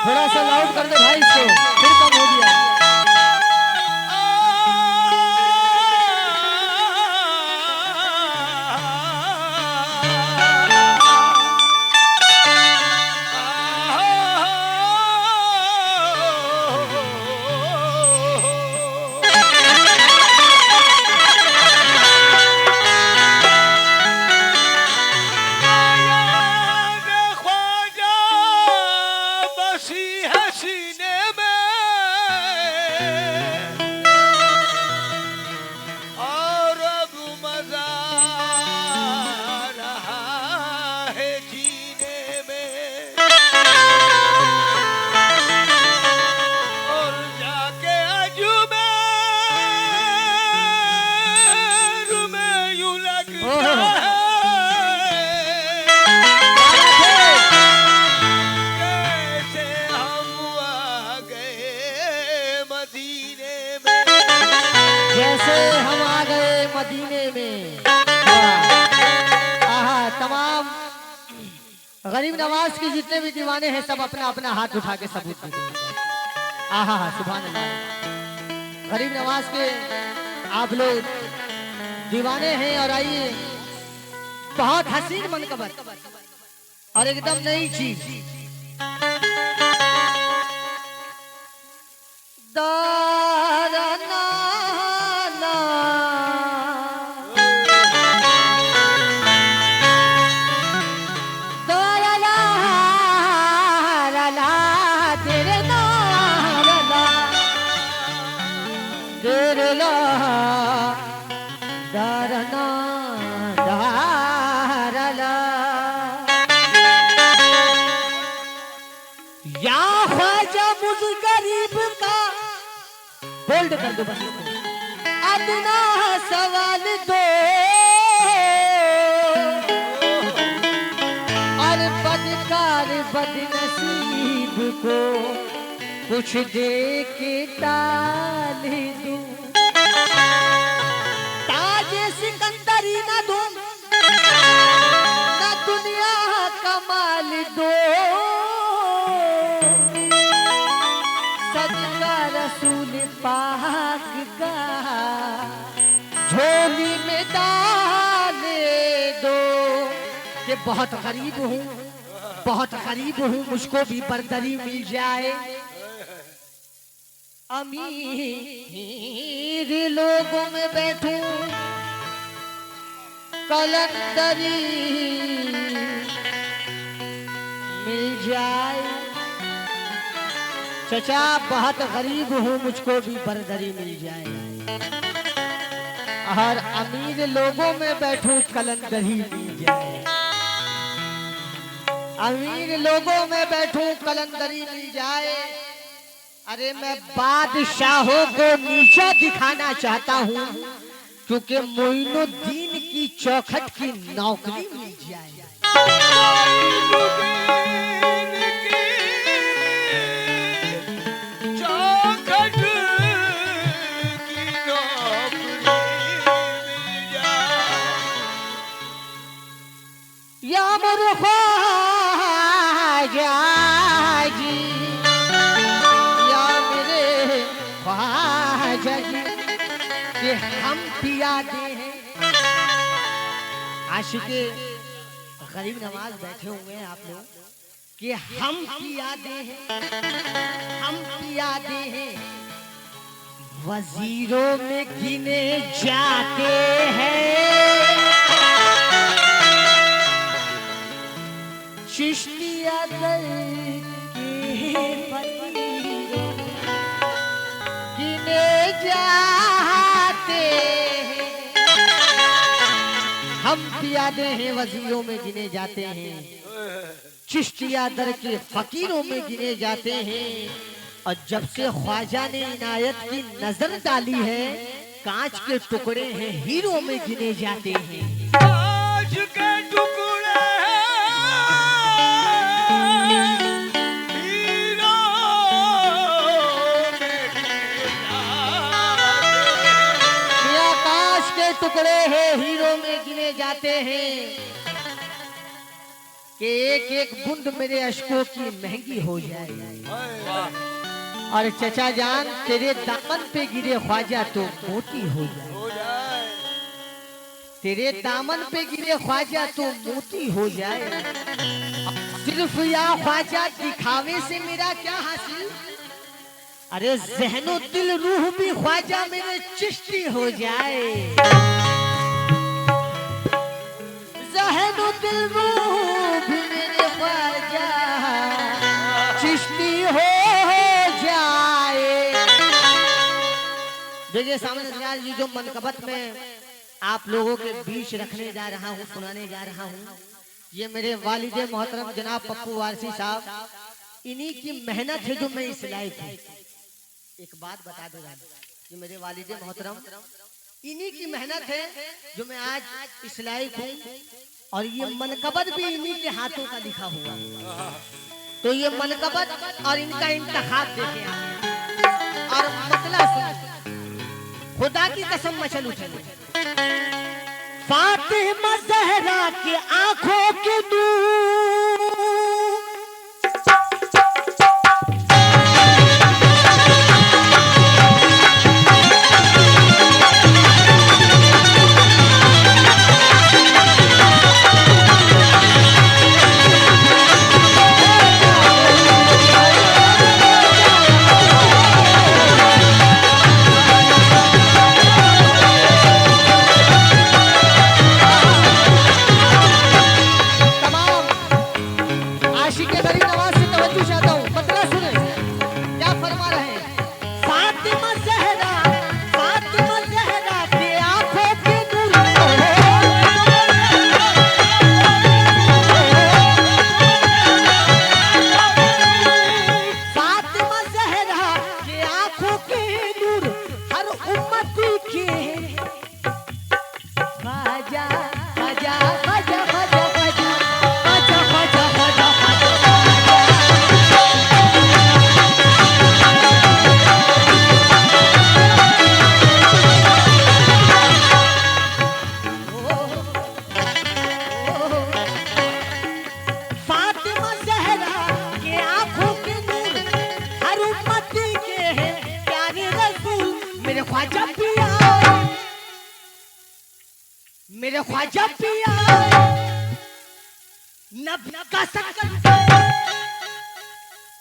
थोड़ा सा लाउड कर दे भाई इसको, फिर कम हो गया। जैसे हम आ गए मदीने में। आहा, तमाम गरीब नवाज के जितने भी दीवाने हैं सब अपना अपना हाथ उठा के सबूत दीजिए। आहा, सुभान अल्लाह। गरीब नवाज के आप लोग दीवाने हैं और आइए, बहुत हसीन मनकबत और एकदम नई चीज। या ख्वाजा मुझ गरीब का बोल्ड कर दो बस, अपना सवाल दो और बदकार बदनसीब को कुछ दे के टाल दूं। ताजे सिकंदरी न दूं न दुनिया का माल दो, रसूल पाक का झोली में डाले दो। कि बहुत गरीब हूँ, बहुत गरीब हूँ, मुझको भी बरदरी मिल जाए। अमीर लोगों में बैठूं कलंदरी मिल जाए। चचा बहुत गरीब हूँ, मुझको भी बरदरी मिल जाए। और अमीर लोगों में बैठूं कलंदरी मिल जाए। अमीर लोगों में बैठूं कलंदरी मिल जाए। अरे मैं बादशाहों को नीचा दिखाना चाहता हूँ क्योंकि मोइनुद्दीन की चौखट की नौकरी मिल जाए। या मेरे ख्वाजा जी, या मेरे ख्वाजा जी, कि हम पियादे हैं। आशिके गरीब नवाज बैठे हुए हैं आप लोग, कि हम पियादे हैं, हम पियादे हैं। वजीरों में गिने जाते हैं, चिश्तिया दर के फकीरों गिने जाते हैं। हम पियादे हैं, वजीरों में गिने जाते हैं, चिश्तिया दर के फकीरों में गिने जाते हैं। और जब से ख्वाजा ने इनायत की नजर डाली है, कांच के टुकड़े हैं, हीरो में गिने जाते हैं। कांच के टुकड़े टुकड़े हैं, हीरो में गिने जाते हैं। कि एक एक बूंद मेरे अश्कों की महंगी हो जाए। और चचा जान तेरे दामन पे गिरे ख्वाजा तो मोती हो जाए। तेरे दामन पे गिरे ख्वाजा तो मोती हो जाए। सिर्फ या ख्वाजा दिखावे से मेरा क्या हासिल, अरे जहनो दिल रूह भी ख्वाजा मेरे चिश्ती हो जाए। जहनो दिल रूह भी मेरे ख्वाजा चिश्ती हो जाए। देखिए सामने जी जो मनकबत में आप लोगों के बीच रखने जा रहा हूँ, सुनाने जा रहा हूँ, ये मेरे वालिदे मोहतरम जनाब पप्पू वारसी साहब, इन्हीं की मेहनत है जो मैं इस लायक हूँ। एक बात बता दो कि मेरे वालिदे मोहतरम, इन्हीं की मेहनत है जो मैं आज इस लायक हूँ। और ये मनकबत भी इन्हीं के हाथों का लिखा हुआ। तो ये मनकबत और इनका इंतखाब देखे आप। और मतलब खुदा की कसम मचल उछल, फातिमा ज़हरा की आंखों के दूर मेरे ख्वाजा पिया नबी का सकल,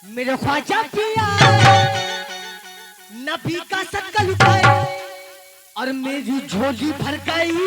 मेरे ख्वाजा पिया नबी का सकल उठाए और मेरी झोली भर गई।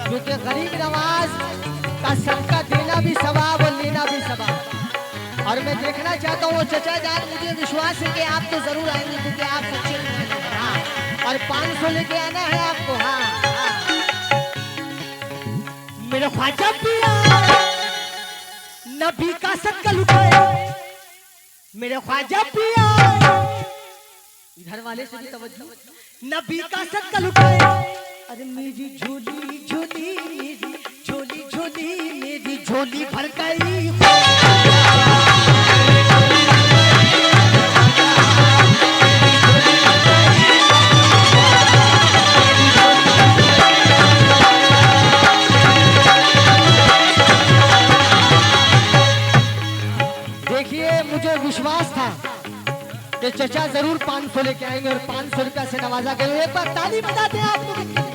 क्योंकि गरीब नवाज का सबका देना भी सवाब और लेना भी सवाब। और मैं देखना चाहता हूँ चचा जान, मुझे विश्वास है कि आप तो जरूर आएंगे क्योंकि आप सच्चे हैं। हाँ, और 500 लेके आना है आपको। हाँ, मेरे ख्वाजा पिया नबी का सकल उठाए, मेरे ख्वाजा पिया, इधर वाले से भी तवज्जो, नबी का सकल उठाए। अरे मेरी झोली झोली मेरी झोली झोली मेरी झोली भर गई। देखिए मुझे विश्वास था कि चचा जरूर 500 लेके आएंगे और 500 रुपया से नवाजा गए। एक बार ताली बजाते हैं आप लोग,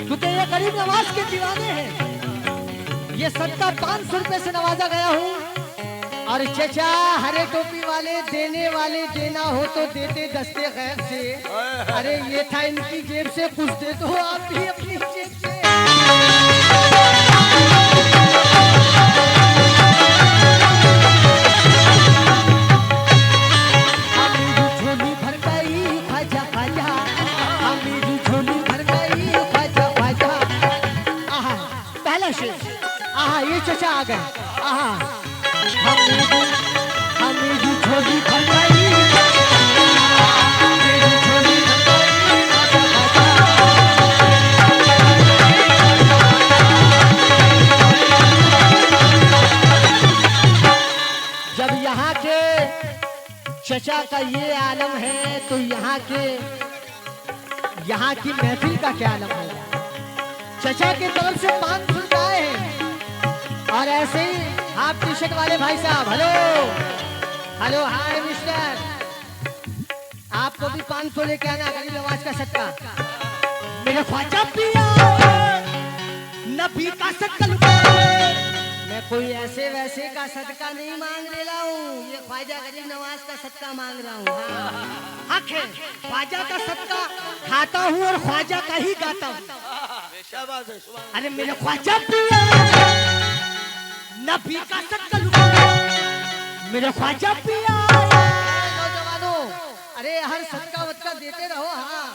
क्योंकि ये गरीब नवाज के दीवाने हैं। ये सबका 500 रुपए से नवाजा गया हूँ। और चचा हरे टोपी वाले देने वाले, देना हो तो देते दस्ते गैर से। अरे ये था इनकी जेब से, कुछ दे तो आप भी अपनी जेब से। ये चचा आ गए। मेरी झोली भर गई, मेरी झोली भर गई। चचा का ये आलम है तो यहाँ की महफिल का क्या आलम होगा। चचा की तरफ से 500 रुपए हैं। और ऐसे ही हाफ टी शर्ट वाले भाई साहब, हेलो हेलो, हाय मिस्टर, आपको भी 500 लेके आना, गरीब नवाज का सदका। मेरे ख्वाजा पिया नबी का सदका लुटा। मैं कोई ऐसे वैसे का सदका नहीं मांग रहा हूँ, ये ख्वाजा गरीब नवाज का सदका मांग रहा हूँ। हक है, ख्वाजा का सदका खाता हूँ और ख्वाजा का ही गाता हूँ। अरे मेरे ख्वाजा पिया नबी का सदका लुटा। मेरे ख्वाजा पिया। नौजवानों, अरे हर सदका वदका देते रहो। हाँ,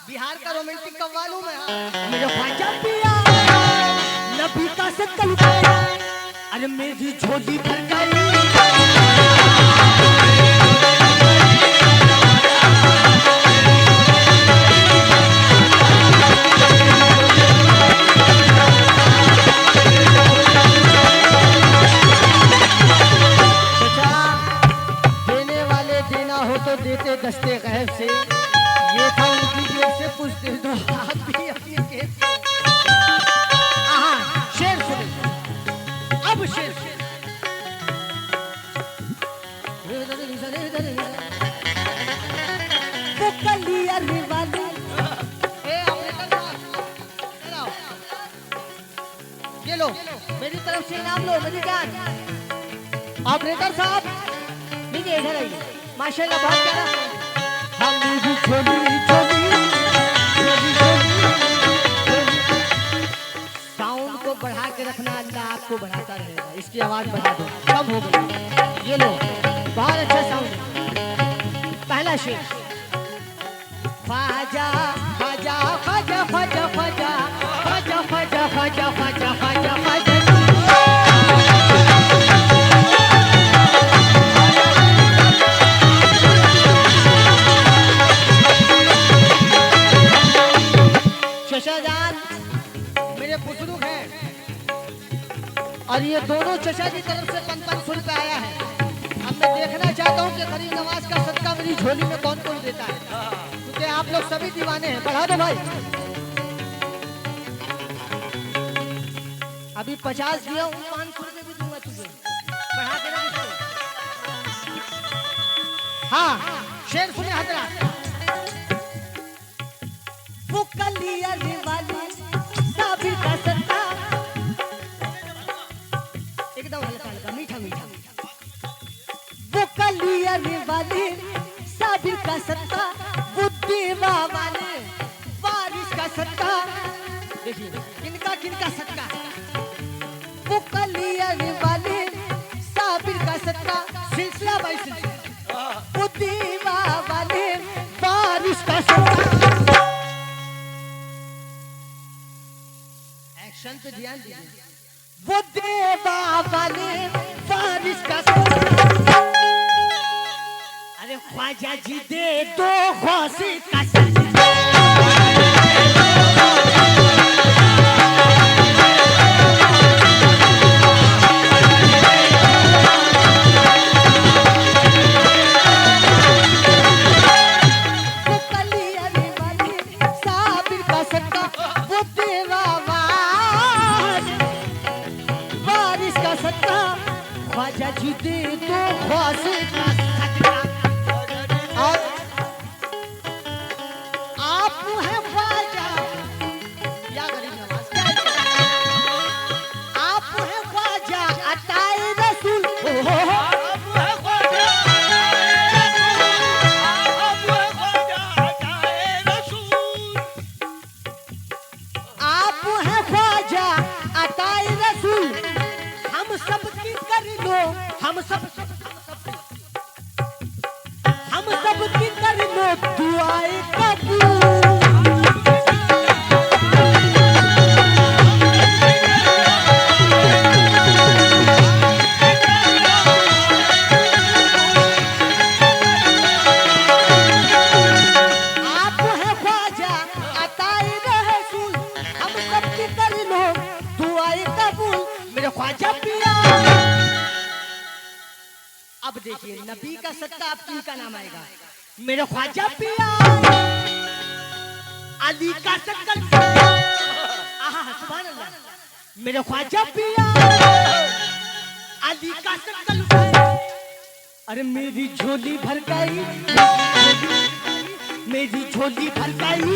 बिहार का रोमांटिक कव्वाल हूँ मैं। मेरे ख्वाजा पिया नबी का सदका लुटा। अरे मेरी झोली भर गई। देते दस्ते गैब से, ये था उनकी जेब से, कुछ दे दो आप भी अपनी जेब से। शेर सुने, अब शेर ये लो, मेरी तरफ से इनाम लो, मेरी जान। ऑपरेटर साहब लीजिए, इधर आइए। माशाल्लाह बहुत प्यारा। हम भी छोली छोली छोली छोली। साउंड को बढ़ा के रखना, अल्लाह आपको बढ़ाता रहेगा। इसकी आवाज बढ़ा दो, कम हो गई। ये लो, बहुत अच्छा साउंड है। पहला शेर, ख्वाजा ख्वाजा ख्वाजा ख्वाजा ख्वाजा ख्वाजा ख्वाजा ख्वाजा ख्वाजा ख्वाजा ख्वाजा। मेरे बुजुर्ग हैं और ये दोनों चचा की तरफ से 500 रुपए आया है। अब मैं देखना चाहता हूँ कि गरीब नवाज का सदका मेरी झोली में कौन कौन देता है, क्योंकि आप लोग सभी दीवाने हैं। बढ़ा दो भाई। अभी 50 दिया हूँ, 500 रुपए भी दूंगा तुझे, बढ़ा के रख। हाँ, शेर सुने हजरात। वो कलिया वाली साबिर का सत्ता, एकदम हल्का हल्का मीठा मीठा। वो कलिया वाली साबिर का सत्ता, बुद्धि वाले बारिश का सत्ता। देखिए किनका किनका सत्ता। वो कलिया वाली साबिर का सत्ता, सिलसिला बाई सिलसिला। बुद्धि वाले बारिश का सत्ता। एक्शन पे ध्यान दीजिए। वो देवा वाले बारिश का सत्ता। अरे ख्वाजा जी दे दो गौसे का सत्ता। ख्वाजा जी दे दो ख्वासे का सदका। और आप है ख्वाजा या गरीब नवाज, आप है ख्वाजा अताए रसूल। आप है ख्वाजा अताए रसूल। हम सब की कर लो, हम सब की कर लो दुआए कबूल। आप है ख्वाजा अताए रसूल। हम सब की कर लो दुआए कबूल। मेरे ख्वाजा पिया। अब देखिए नबी का सत्ता अब किन का नाम आएगा। मेरे ख्वाजा पिया अली का सत्ता। आहा सुभान अल्लाह। मेरे ख्वाजा पिया अली का सत्ता। अरे मेरी झोली भर गई, मेरी झोली भर गई।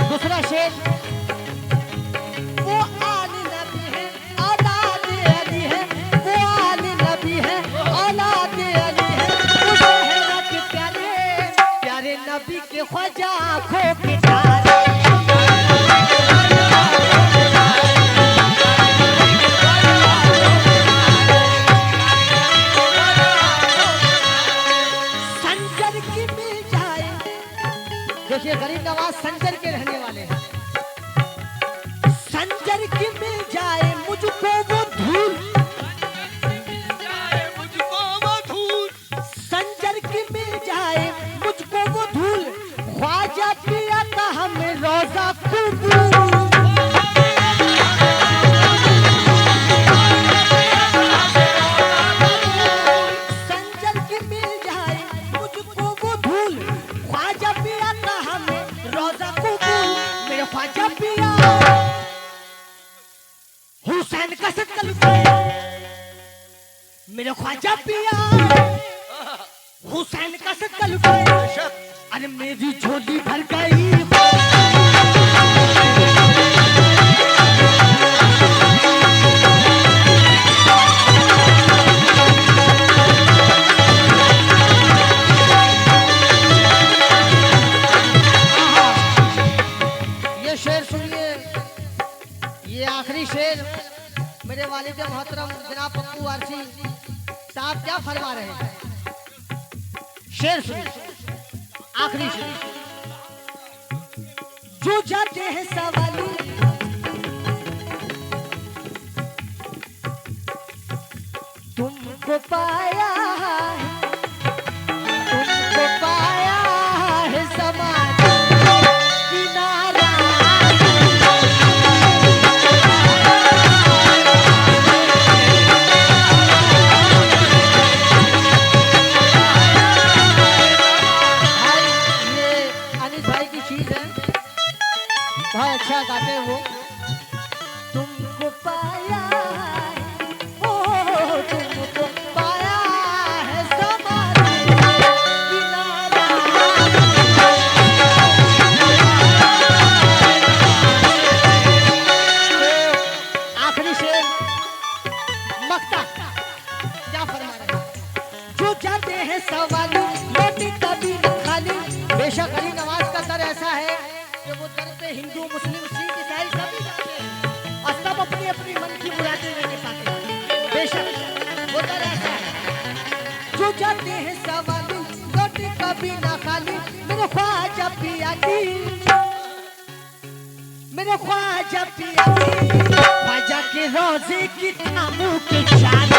दूसरा शेर, वो आली नबी है औलाद अली है, वो आली नबी है औलाद अली है, वो शहरा के प्यारे प्यारे नबी के ख्वाजा आँखों के तारे। संजर की मिल जाए, देखिए गरीब नवाज संजर के रहने वाले हैं। संजर की मिल जाए मुझको वो धूल, मुझको वो धूल, संजर की मिल जाए मुझको वो धूल, ख्वाजा पिया का हमें रोजा कबूल। संजर की मिल जाए मुझको वो धूल, ख्वाजा पिया का हमें रोजा कबूल। मेरे ख्वाजा पिया हुसैन का सत्कल, मेरे ख्वाजा पिया हुसैन का सत्कल। अरे मेरी झोली भर गई। ये शेर सुनिए, ये आखिरी शेर मेरे वालिद मोहतरम जनाब पप्पू आरसी साहब क्या फरमा रहे हैं। शेर सुनिए, आखिरी शेर। जो जाते हैं सवाली तुमको पाया है, तुमको पाया है समाज किनारा। बहुत अच्छा गाते हैं वो। तुमको पाया है, ओ तुमको पाया है समाधि किनारा। तो आखिरी शेर मक्ता क्या फरमा रहे हैं। जो जाते हैं सवाली रोटी कभी न खाली। बेशक अली नवाज का दर ऐसा है कि वो दर पे हिंदू मुस्लिम सिख ईसाई सभी जाते हैं और सब अपनी अपनी मन की मुरादें लेने पाते हैं। बेशक वो दर ऐसा है। जो जाते हैं सवाली रोटी कभी ना खाली। मेरे ख्वाजा पिया की, मेरे ख्वाजा पिया की, ख्वाजा के रोजे की थामू के चाल।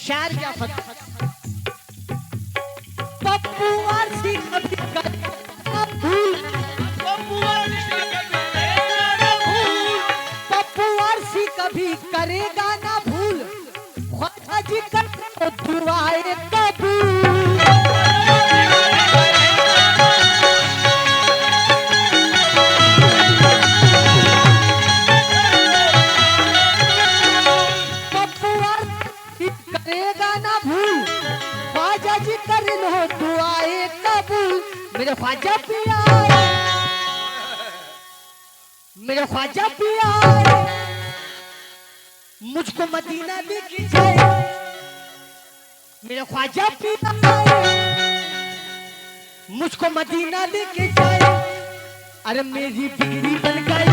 शायर क्या फत पप्पू आरसी कभी करेगा भूल, पप्पू आरसी कभी करेगा ना भूल। ख्वाजा जी कर दुआए कबूल। मेरे ख्वाजा पिया, मेरे ख्वाजा पिया, मुझको मदीना लेके जाए। मेरे ख्वाजा पिया मुझको मदीना लेके जाए। अरे मेरी बिगड़ी बन गई।